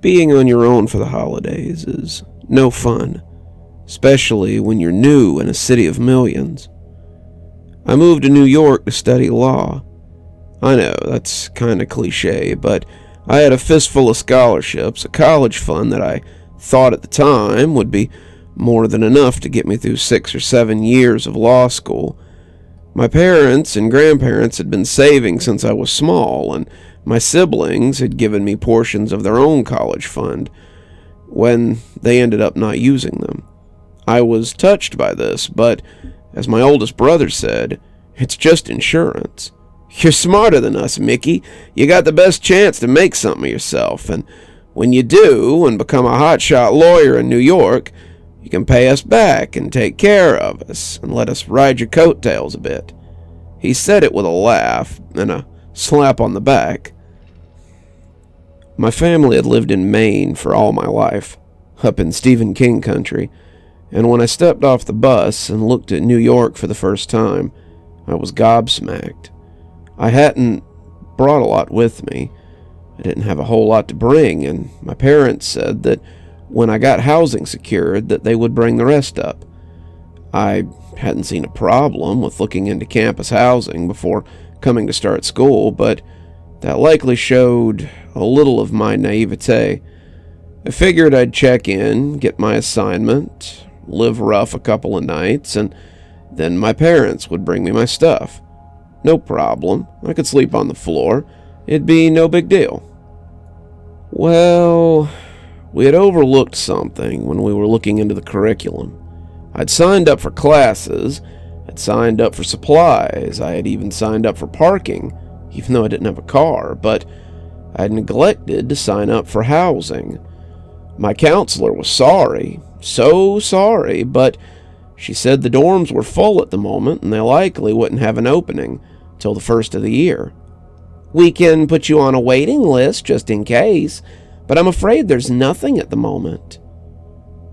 Being on your own for the holidays is no fun, especially when you're new in a city of millions. I moved to New York to study law. I know, that's kind of cliche, but I had a fistful of scholarships, a college fund that I thought at the time would be more than enough to get me through 6 or 7 years of law school. My parents and grandparents had been saving since I was small, and my siblings had given me portions of their own college fund when they ended up not using them. I was touched by this, but as my oldest brother said, it's just insurance. You're smarter than us, Mickey. You got the best chance to make something of yourself, and when you do and become a hotshot lawyer in New York, you can pay us back and take care of us and let us ride your coattails a bit. He said it with a laugh and a slap on the back. My family had lived in Maine for all my life, up in Stephen King country, and when I stepped off the bus and looked at New York for the first time, I was gobsmacked. I hadn't brought a lot with me. I didn't have a whole lot to bring, and my parents said that when I got housing secured that they would bring the rest up. I hadn't seen a problem with looking into campus housing before coming to start school, but that likely showed a little of my naivete. I figured I'd check in, get my assignment, live rough a couple of nights, and then my parents would bring me my stuff. No problem. I could sleep on the floor. It'd be no big deal. Well, we had overlooked something when we were looking into the curriculum. I'd signed up for classes, I'd signed up for supplies, I had even signed up for parking, even though I didn't have a car, but I'd neglected to sign up for housing. My counselor was sorry, so sorry, but she said the dorms were full at the moment and they likely wouldn't have an opening till the first of the year. We can put you on a waiting list just in case, but I'm afraid there's nothing at the moment.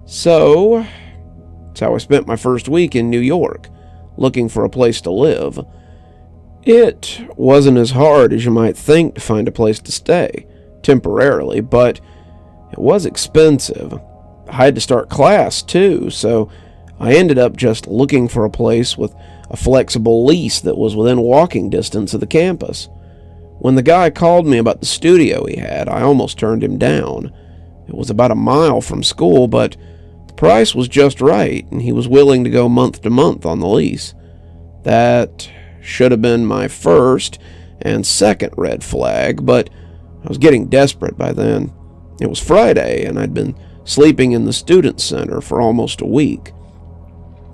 So, that's how I spent my first week in New York, looking for a place to live. It wasn't as hard as you might think to find a place to stay, temporarily, but it was expensive. I had to start class too, so I ended up just looking for a place with a flexible lease that was within walking distance of the campus. When the guy called me about the studio he had, I almost turned him down. It was about a mile from school, but the price was just right, and he was willing to go month to month on the lease. That should have been my first and second red flag, but I was getting desperate by then. It was Friday, and I'd been sleeping in the student center for almost a week.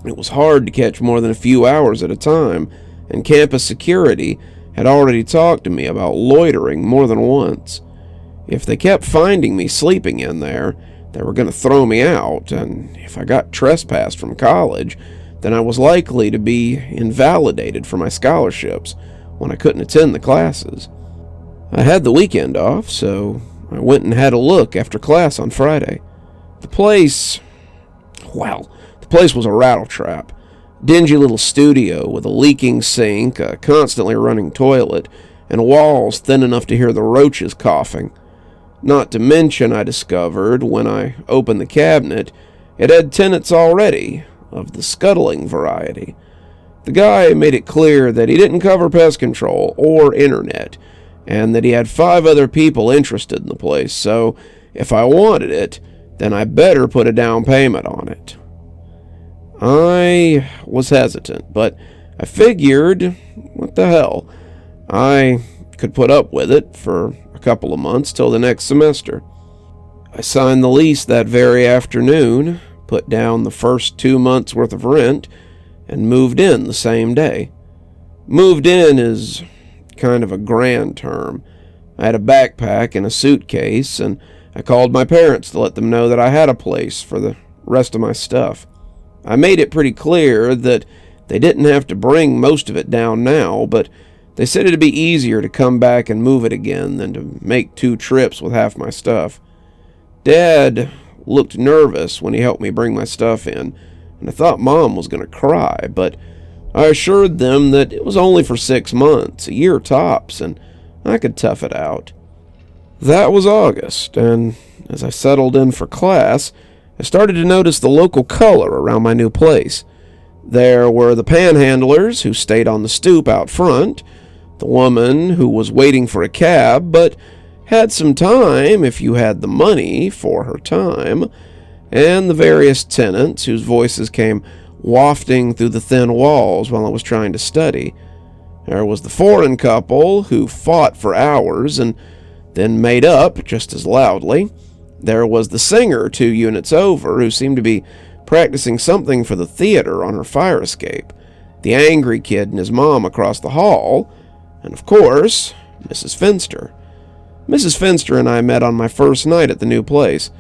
It was hard to catch more than a few hours at a time, and campus security had already talked to me about loitering more than once. If they kept finding me sleeping in there, they were going to throw me out, and if I got trespassed from college, then I was likely to be invalidated for my scholarships when I couldn't attend the classes. I had the weekend off, so I went and had a look after class on Friday. The place was a rattletrap. Dingy little studio with a leaking sink, a constantly running toilet, and walls thin enough to hear the roaches coughing. Not to mention, I discovered, when I opened the cabinet, it had tenants already, of the scuttling variety. The guy made it clear that he didn't cover pest control or internet, and that he had 5 other people interested in the place, so if I wanted it, then I better put a down payment on it. I was hesitant, but I figured, what the hell, I could put up with it for a couple of months till the next semester. I signed the lease that very afternoon, put down the first 2 months' worth of rent, and moved in the same day. Moved in is kind of a grand term. I had a backpack and a suitcase, and I called my parents to let them know that I had a place for the rest of my stuff. I made it pretty clear that they didn't have to bring most of it down now, but they said it'd be easier to come back and move it again than to make 2 trips with half my stuff. Dad looked nervous when he helped me bring my stuff in, and I thought Mom was going to cry, but I assured them that it was only for 6 months, a year tops, and I could tough it out. That was August, and as I settled in for class, I started to notice the local color around my new place. There were the panhandlers who stayed on the stoop out front, the woman who was waiting for a cab but had some time if you had the money for her time, and the various tenants whose voices came wafting through the thin walls while I was trying to study. There was the foreign couple who fought for hours and then made up just as loudly. There was the singer 2 units over who seemed to be practicing something for the theater on her fire escape, the angry kid and his mom across the hall, and of course, Mrs. Finster. Mrs. Finster and I met on my first night at the new place.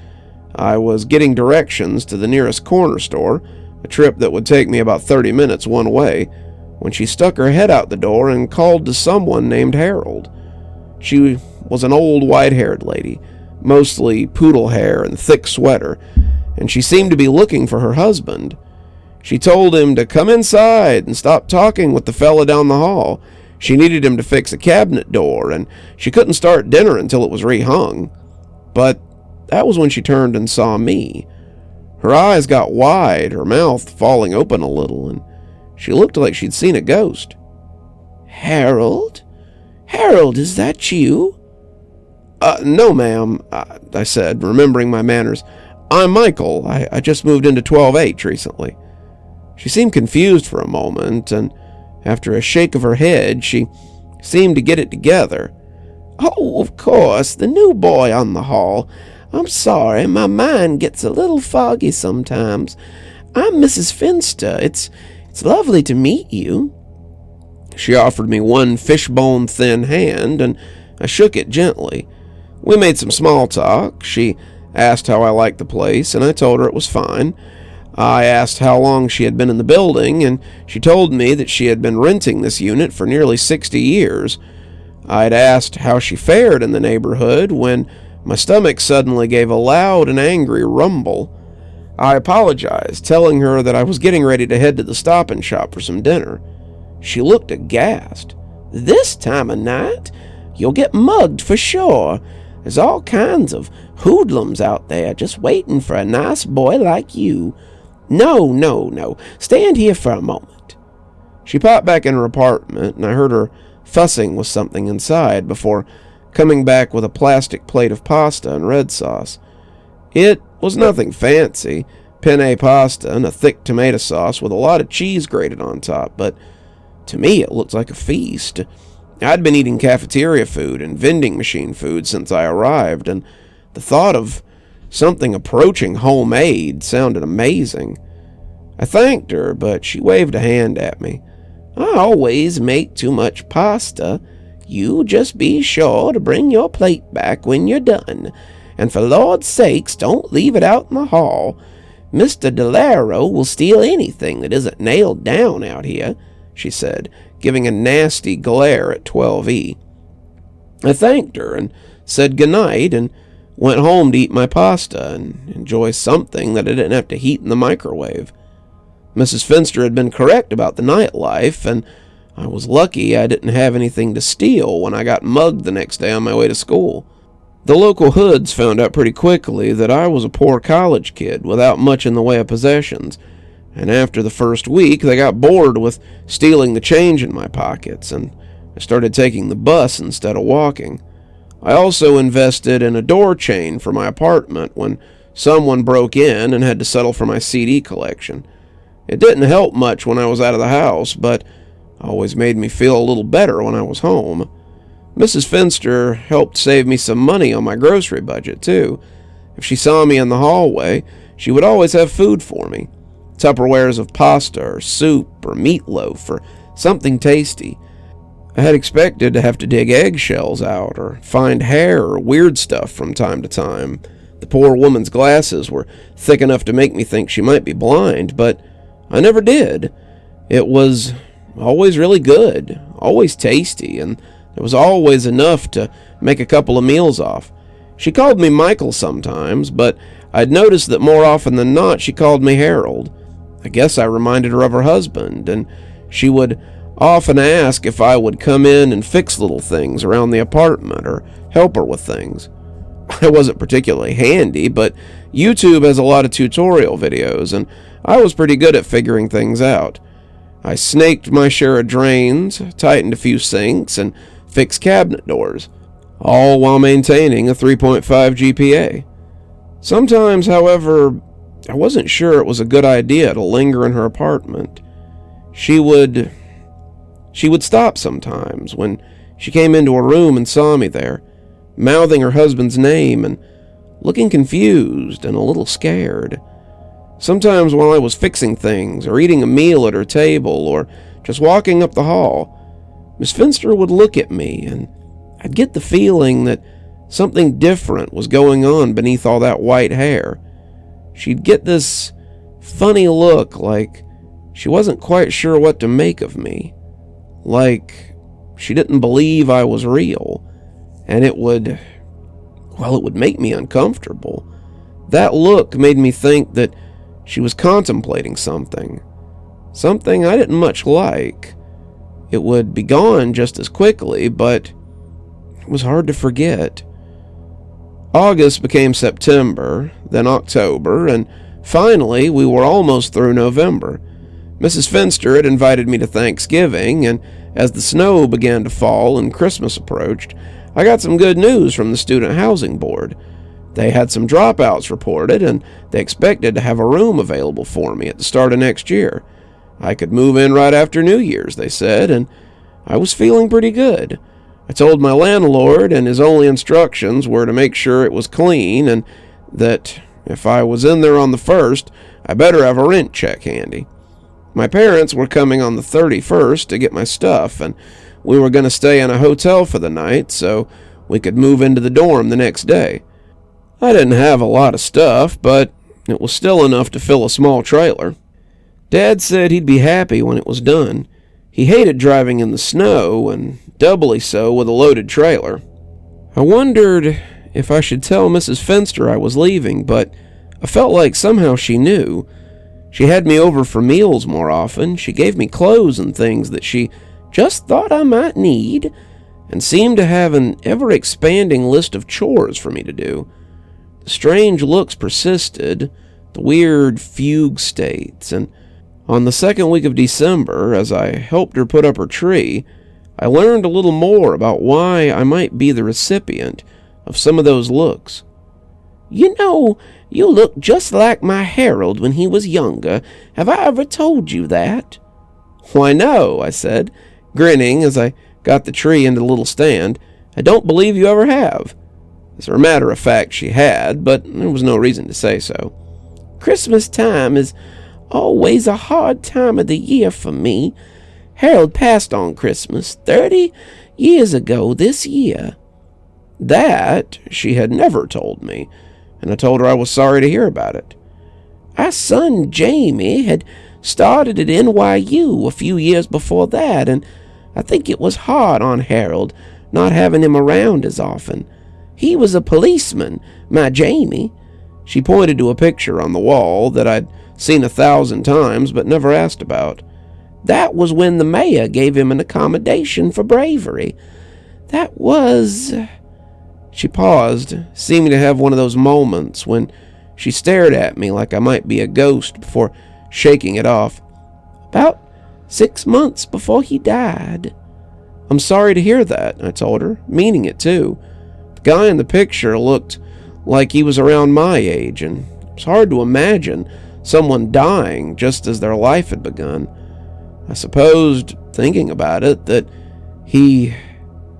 I was getting directions to the nearest corner store, a trip that would take me about 30 minutes one way, when she stuck her head out the door and called to someone named Harold. She was an old white-haired lady, mostly poodle hair and thick sweater, and she seemed to be looking for her husband. She told him to come inside and stop talking with the fella down the hall. She needed him to fix a cabinet door, and she couldn't start dinner until it was rehung. But that was when she turned and saw me. Her eyes got wide, her mouth falling open a little, and she looked like she'd seen a ghost. Harold? Harold, is that you? No, ma'am, I said, remembering my manners. I'm Michael. I just moved into 12H recently. She seemed confused for a moment, and after a shake of her head, she seemed to get it together. Oh, of course, the new boy on the hall. I'm sorry, my mind gets a little foggy sometimes. I'm Mrs. Finster. It's lovely to meet you. She offered me one fishbone thin hand, and I shook it gently. We made some small talk. She asked how I liked the place, and I told her it was fine. I asked how long she had been in the building, and she told me that she had been renting this unit for nearly 60 years. I'd asked how she fared in the neighborhood when my stomach suddenly gave a loud and angry rumble. I apologized, telling her that I was getting ready to head to the Stop and Shop for some dinner. She looked aghast. This time of night? You'll get mugged for sure. There's all kinds of hoodlums out there just waiting for a nice boy like you. No. Stand here for a moment. She popped back in her apartment, and I heard her fussing with something inside before coming back with a plastic plate of pasta and red sauce. It was nothing fancy, penne pasta and a thick tomato sauce with a lot of cheese grated on top, but to me it looked like a feast. I'd been eating cafeteria food and vending machine food since I arrived, and the thought of something approaching homemade sounded amazing. I thanked her, but she waved a hand at me. I always make too much pasta. You just be sure to bring your plate back when you're done, and for Lord's sakes, don't leave it out in the hall. Mr. Delaro will steal anything that isn't nailed down out here, she said, giving a nasty glare at 12E. I thanked her and said goodnight and went home to eat my pasta and enjoy something that I didn't have to heat in the microwave. Mrs. Finster had been correct about the nightlife, and I was lucky I didn't have anything to steal when I got mugged the next day on my way to school. The local hoods found out pretty quickly that I was a poor college kid without much in the way of possessions, and after the first week they got bored with stealing the change in my pockets, and I started taking the bus instead of walking. I also invested in a door chain for my apartment when someone broke in and had to settle for my CD collection. It didn't help much when I was out of the house, but always made me feel a little better when I was home. Mrs. Finster helped save me some money on my grocery budget, too. If she saw me in the hallway, she would always have food for me. Tupperwares of pasta or soup or meatloaf or something tasty. I had expected to have to dig eggshells out or find hair or weird stuff from time to time. The poor woman's glasses were thick enough to make me think she might be blind, but I never did. It was always really good, always tasty, and there was always enough to make a couple of meals off. She called me Michael sometimes, but I'd noticed that more often than not she called me Harold. I guess I reminded her of her husband, and she would often asked if I would come in and fix little things around the apartment or help her with things. I wasn't particularly handy, but YouTube has a lot of tutorial videos, and I was pretty good at figuring things out. I snaked my share of drains, tightened a few sinks, and fixed cabinet doors, all while maintaining a 3.5 GPA. Sometimes, however, I wasn't sure it was a good idea to linger in her apartment. She would stop sometimes when she came into her room and saw me there, mouthing her husband's name and looking confused and a little scared. Sometimes while I was fixing things or eating a meal at her table or just walking up the hall, Miss Finster would look at me and I'd get the feeling that something different was going on beneath all that white hair. She'd get this funny look like she wasn't quite sure what to make of me, like she didn't believe I was real, and it would make me uncomfortable. That look made me think that she was contemplating something I didn't much like. It would be gone just as quickly, but it was hard to forget. August became September, then October, and finally we were almost through November. Mrs. Finster had invited me to Thanksgiving, and as the snow began to fall and Christmas approached, I got some good news from the Student Housing Board. They had some dropouts reported, and they expected to have a room available for me at the start of next year. I could move in right after New Year's, they said, and I was feeling pretty good. I told my landlord, and his only instructions were to make sure it was clean, and that if I was in there on the 1st, I better have a rent check handy. My parents were coming on the 31st to get my stuff, and we were going to stay in a hotel for the night so we could move into the dorm the next day. I didn't have a lot of stuff, but it was still enough to fill a small trailer. Dad said he'd be happy when it was done. He hated driving in the snow, and doubly so with a loaded trailer. I wondered if I should tell Mrs. Finster I was leaving, but I felt like somehow she knew. She had me over for meals more often. She gave me clothes and things that she just thought I might need, and seemed to have an ever-expanding list of chores for me to do. The strange looks persisted, the weird fugue states, and on the second week of December, as I helped her put up her tree, I learned a little more about why I might be the recipient of some of those looks. You know, you look just like my Harold when he was younger. Have I ever told you that? Why, no, I said, grinning as I got the tree into the little stand. I don't believe you ever have. As a matter of fact, she had, but there was no reason to say so. Christmas time is always a hard time of the year for me. Harold passed on Christmas 30 years ago this year. That she had never told me, and I told her I was sorry to hear about it. Our son Jamie had started at NYU a few years before that, and I think it was hard on Harold not having him around as often. He was a policeman, my Jamie. She pointed to a picture on the wall that I'd seen 1,000 times but never asked about. That was when the mayor gave him an accommodation for bravery. That was... She paused, seeming to have one of those moments when she stared at me like I might be a ghost before shaking it off. About 6 months before he died. I'm sorry to hear that, I told her, meaning it too. The guy in the picture looked like he was around my age, and it was hard to imagine someone dying just as their life had begun. I supposed, thinking about it, that he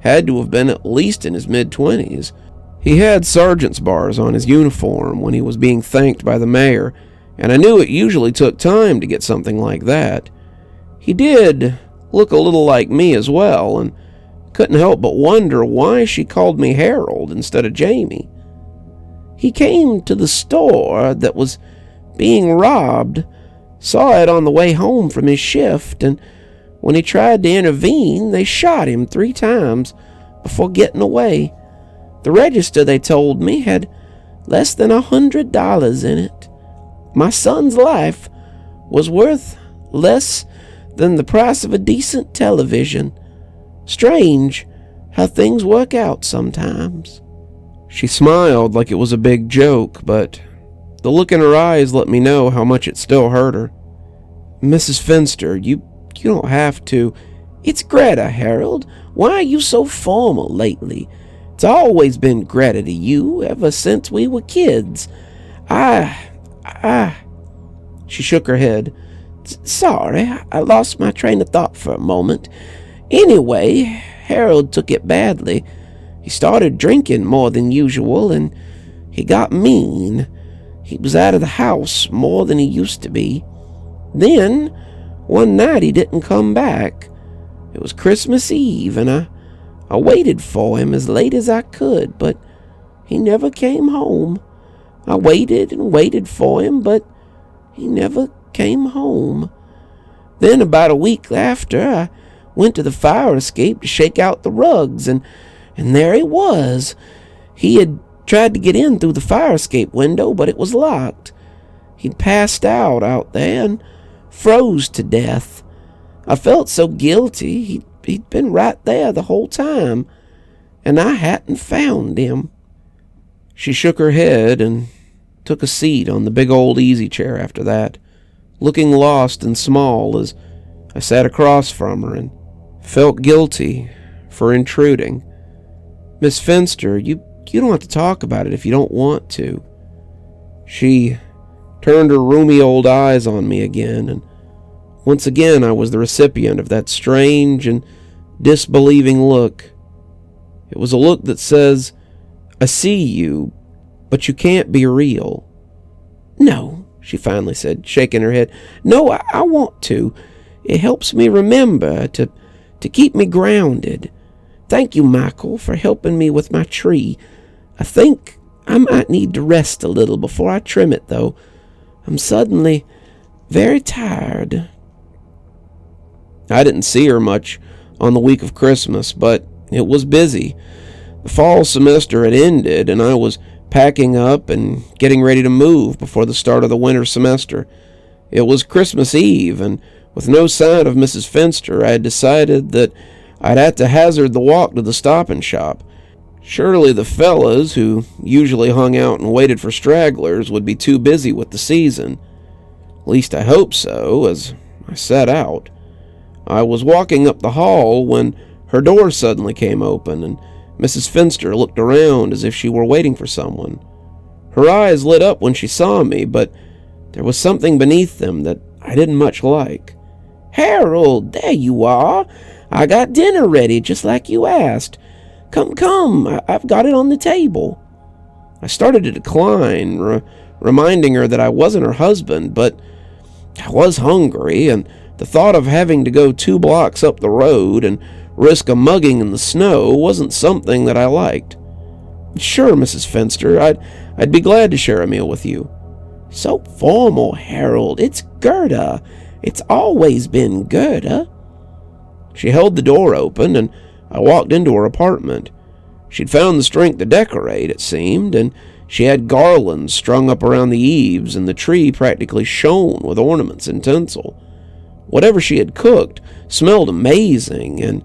had to have been at least in his mid-20s. He had sergeant's bars on his uniform when he was being thanked by the mayor, and I knew it usually took time to get something like that. He did look a little like me as well, and couldn't help but wonder why she called me Harold instead of Jamie. He came to the store that was being robbed, saw it on the way home from his shift, and when he tried to intervene, they shot him 3 times before getting away. The register, they told me, had less than $100 in it. My son's life was worth less than the price of a decent television. Strange how things work out sometimes." She smiled like it was a big joke, but the look in her eyes let me know how much it still hurt her. "Mrs. Finster, you don't have to." "It's Greta, Harold. Why are you so formal lately? It's always been Greta to you ever since we were kids. She shook her head. "Sorry, I lost my train of thought for a moment. Anyway, Harold took it badly. He started drinking more than usual, and he got mean. He was out of the house more than he used to be. Then, one night he didn't come back. It was Christmas Eve, and I waited for him as late as I could, but he never came home. I waited and waited for him, but he never came home. Then about a week after, I went to the fire escape to shake out the rugs, and there he was. He had tried to get in through the fire escape window, but it was locked. He'd passed out there and froze to death. I felt so guilty. He'd been right there the whole time, and I hadn't found him." She shook her head and took a seat on the big old easy chair after that, looking lost and small as I sat across from her and felt guilty for intruding. "Miss Finster, you don't have to talk about it if you don't want to." She turned her roomy old eyes on me again, and once again I was the recipient of that strange and disbelieving look. It was a look that says, "I see you, but you can't be real." "No," she finally said, shaking her head. "No, I want to. It helps me remember, to keep me grounded. Thank you, Michael, for helping me with my tree. I think I might need to rest a little before I trim it, though. I'm suddenly very tired." I didn't see her much on the week of Christmas, but it was busy. The fall semester had ended, and I was packing up and getting ready to move before the start of the winter semester. It was Christmas Eve, and with no sign of Mrs. Finster, I had decided that I'd have to hazard the walk to the Stop and Shop. Surely the fellas, who usually hung out and waited for stragglers, would be too busy with the season. At least I hoped so, as I set out. I was walking up the hall when her door suddenly came open, and Mrs. Finster looked around as if she were waiting for someone. Her eyes lit up when she saw me, but there was something beneath them that I didn't much like. "Harold, there you are. I got dinner ready, just like you asked. Come, I've got it on the table." I started to decline, reminding her that I wasn't her husband, but I was hungry, and the thought of having to go 2 blocks up the road and risk a mugging in the snow wasn't something that I liked. "Sure, Mrs. Finster, I'd be glad to share a meal with you." "So formal, Harold. It's Gerda. It's always been Gerda." She held the door open, and I walked into her apartment. She'd found the strength to decorate, it seemed, and she had garlands strung up around the eaves, and the tree practically shone with ornaments and tinsel. Whatever she had cooked smelled amazing, and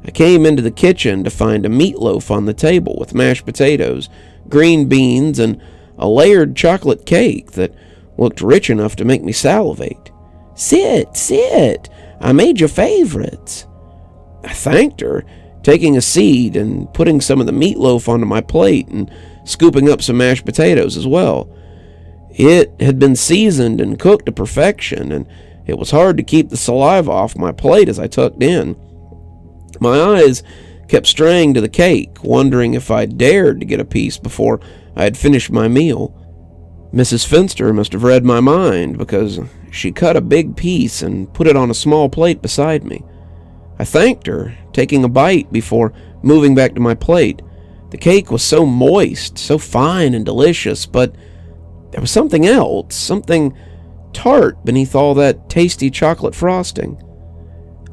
I came into the kitchen to find a meatloaf on the table with mashed potatoes, green beans, and a layered chocolate cake that looked rich enough to make me salivate. Sit. I made your favorites." I thanked her, taking a seat and putting some of the meatloaf onto my plate and scooping up some mashed potatoes as well. It had been seasoned and cooked to perfection, and it was hard to keep the saliva off my plate as I tucked in. My eyes kept straying to the cake, wondering if I dared to get a piece before I had finished my meal. Mrs. Finster must have read my mind, because she cut a big piece and put it on a small plate beside me. I thanked her, taking a bite before moving back to my plate. The cake was so moist, so fine and delicious, but there was something else, something tart beneath all that tasty chocolate frosting.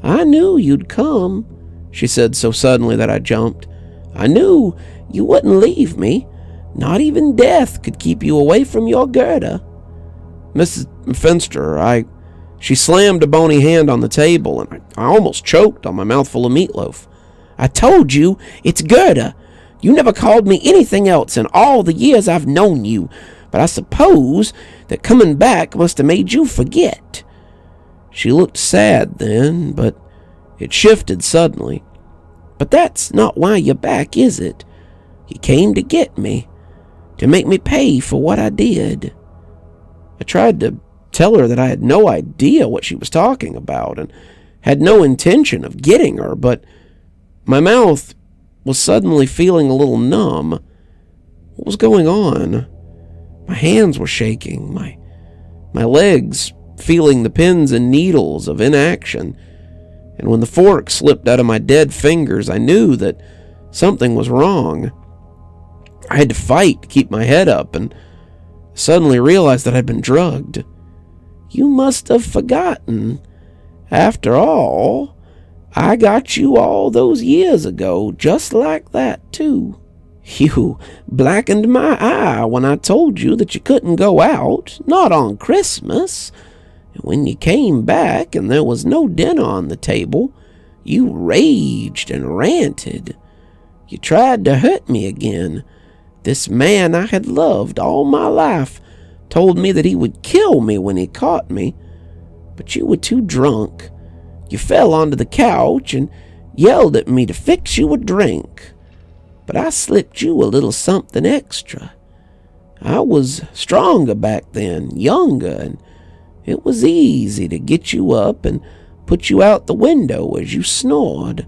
"I knew you'd come," she said so suddenly that I jumped. "I knew you wouldn't leave me. Not even death could keep you away from your Gerda." "Mrs. Finster, I She slammed a bony hand on the table, and I almost choked on my mouthful of meatloaf. I told you, it's Gerda. You never called me anything else in all the years I've known you, but I suppose that coming back must have made you forget. She looked sad then, but it shifted suddenly. But that's not why you're back, is it? You came to get me, to make me pay for what I did. I tried to tell her that I had no idea what she was talking about and had no intention of getting her, but my mouth was suddenly feeling a little numb. What was going on? My hands were shaking, my legs feeling the pins and needles of inaction, and when the fork slipped out of my dead fingers, I knew that something was wrong. I had to fight to keep my head up and suddenly realized that I'd been drugged. You must have forgotten. After all, I got you all those years ago, just like that, too. You blackened my eye when I told you that you couldn't go out, not on Christmas. And when you came back and there was no dinner on the table, you raged and ranted. You tried to hurt me again. This man I had loved all my life told me that he would kill me when he caught me, but you were too drunk. You fell onto the couch and yelled at me to fix you a drink, but I slipped you a little something extra. I was stronger back then, younger, and it was easy to get you up and put you out the window as you snored.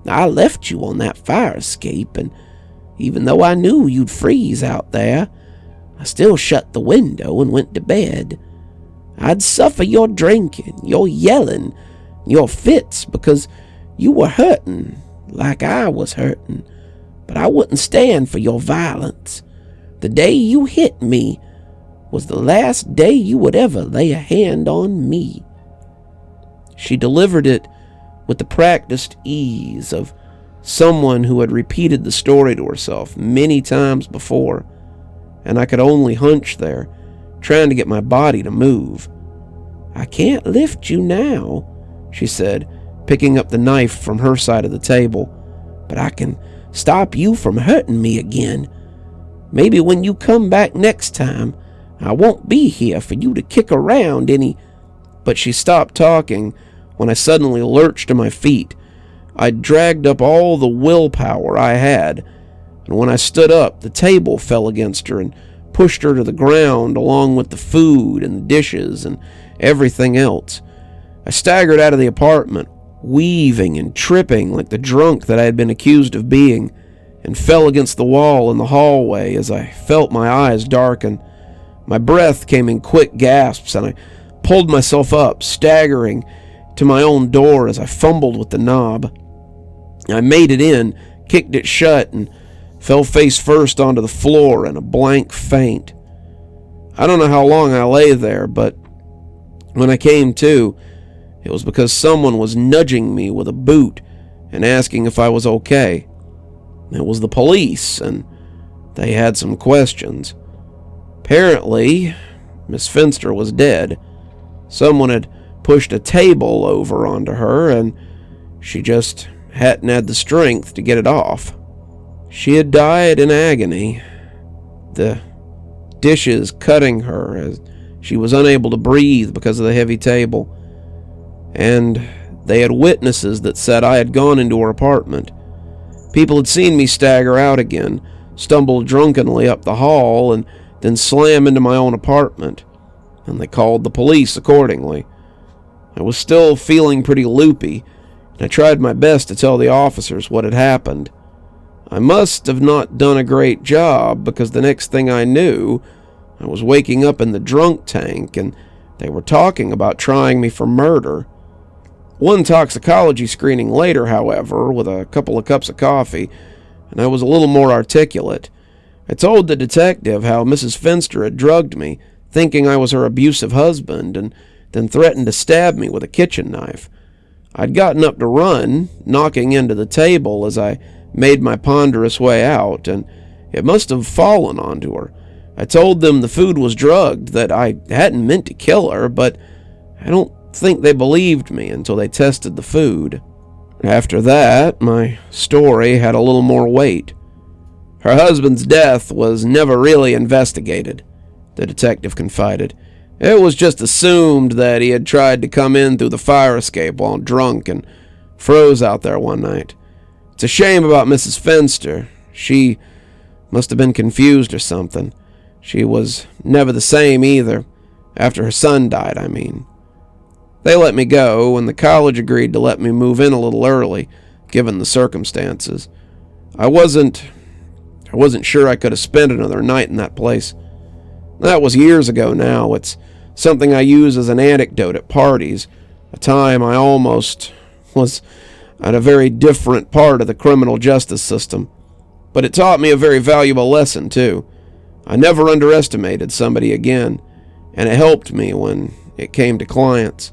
I left you on that fire escape, and even though I knew you'd freeze out there, I still shut the window and went to bed. I'd suffer your drinking, your yelling, your fits because you were hurting like I was hurting, but I wouldn't stand for your violence. The day you hit me was the last day you would ever lay a hand on me. She delivered it with the practiced ease of someone who had repeated the story to herself many times before, and I could only hunch there, trying to get my body to move. I can't lift you now, she said, picking up the knife from her side of the table, but I can stop you from hurting me again. Maybe when you come back next time, I won't be here for you to kick around any. But she stopped talking when I suddenly lurched to my feet. I dragged up all the willpower I had, and when I stood up, the table fell against her and pushed her to the ground along with the food and the dishes and everything else. I staggered out of the apartment, weaving and tripping like the drunk that I had been accused of being, and fell against the wall in the hallway as I felt my eyes darken. My breath came in quick gasps, and I pulled myself up, staggering to my own door as I fumbled with the knob. I made it in, kicked it shut, and fell face first onto the floor in a blank faint. I don't know how long I lay there, but when I came to, it was because someone was nudging me with a boot and asking if I was okay. It was the police, and they had some questions. Apparently, Miss Finster was dead. Someone had pushed a table over onto her, and she just hadn't had the strength to get it off. She had died in agony, the dishes cutting her as she was unable to breathe because of the heavy table. And they had witnesses that said I had gone into her apartment. People had seen me stagger out again, stumble drunkenly up the hall, and then slam into my own apartment, and they called the police accordingly. I was still feeling pretty loopy, and I tried my best to tell the officers what had happened. I must have not done a great job, because the next thing I knew, I was waking up in the drunk tank, and they were talking about trying me for murder. One toxicology screening later, however, with a couple of cups of coffee, and I was a little more articulate. I told the detective how Mrs. Finster had drugged me, thinking I was her abusive husband, and then threatened to stab me with a kitchen knife. I'd gotten up to run, knocking into the table as I made my ponderous way out, and it must have fallen onto her. I told them the food was drugged, that I hadn't meant to kill her, but I don't think they believed me until they tested the food. After that, my story had a little more weight. Her husband's death was never really investigated, the detective confided. It was just assumed that he had tried to come in through the fire escape while drunk and froze out there one night. It's a shame about Mrs. Finster. She must have been confused or something. She was never the same either. After her son died, I mean. They let me go, and the college agreed to let me move in a little early, given the circumstances. I wasn't sure I could have spent another night in that place. That was years ago now. It's something I use as an anecdote at parties, a time I almost was at a very different part of the criminal justice system. But it taught me a very valuable lesson, too. I never underestimated somebody again, and it helped me when it came to clients.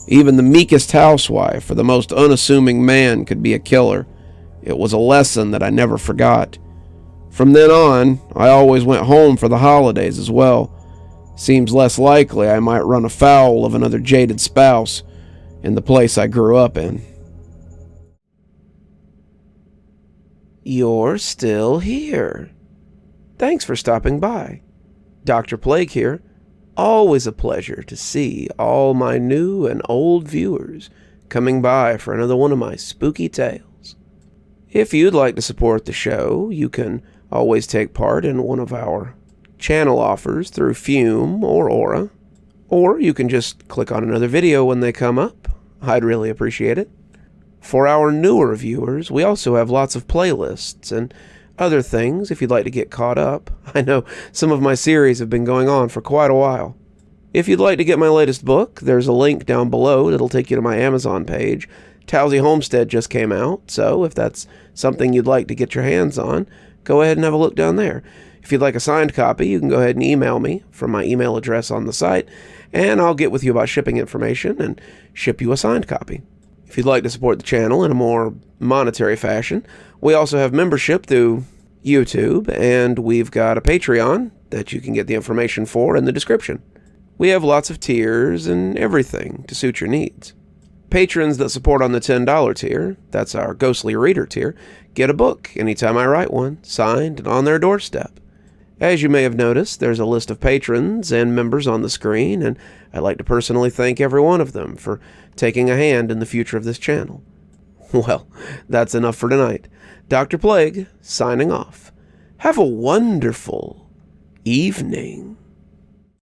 Even the meekest housewife or the most unassuming man could be a killer. It was a lesson that I never forgot. From then on, I always went home for the holidays as well. Seems less likely I might run afoul of another jaded spouse in the place I grew up in. You're still here. Thanks for stopping by. Dr. Plague here. Always a pleasure to see all my new and old viewers coming by for another one of my spooky tales. If you'd like to support the show, you can always take part in one of our channel offers through Fume or Aura, or you can just click on another video when they come up. I'd really appreciate it. For our newer viewers, we also have lots of playlists and other things if you'd like to get caught up. I know some of my series have been going on for quite a while. If you'd like to get my latest book, there's a link down below that'll take you to my Amazon page. Towesey Homestead just came out, so if that's something you'd like to get your hands on, go ahead and have a look down there. If you'd like a signed copy, you can go ahead and email me from my email address on the site, and I'll get with you about shipping information and ship you a signed copy. If you'd like to support the channel in a more monetary fashion, we also have membership through YouTube, and we've got a Patreon that you can get the information for in the description. We have lots of tiers and everything to suit your needs. Patrons that support on the $10 tier, that's our Ghostly Reader tier, get a book anytime I write one, signed and on their doorstep. As you may have noticed, there's a list of patrons and members on the screen, and I'd like to personally thank every one of them for taking a hand in the future of this channel. Well, that's enough for tonight. Dr. Plague, signing off. Have a wonderful evening.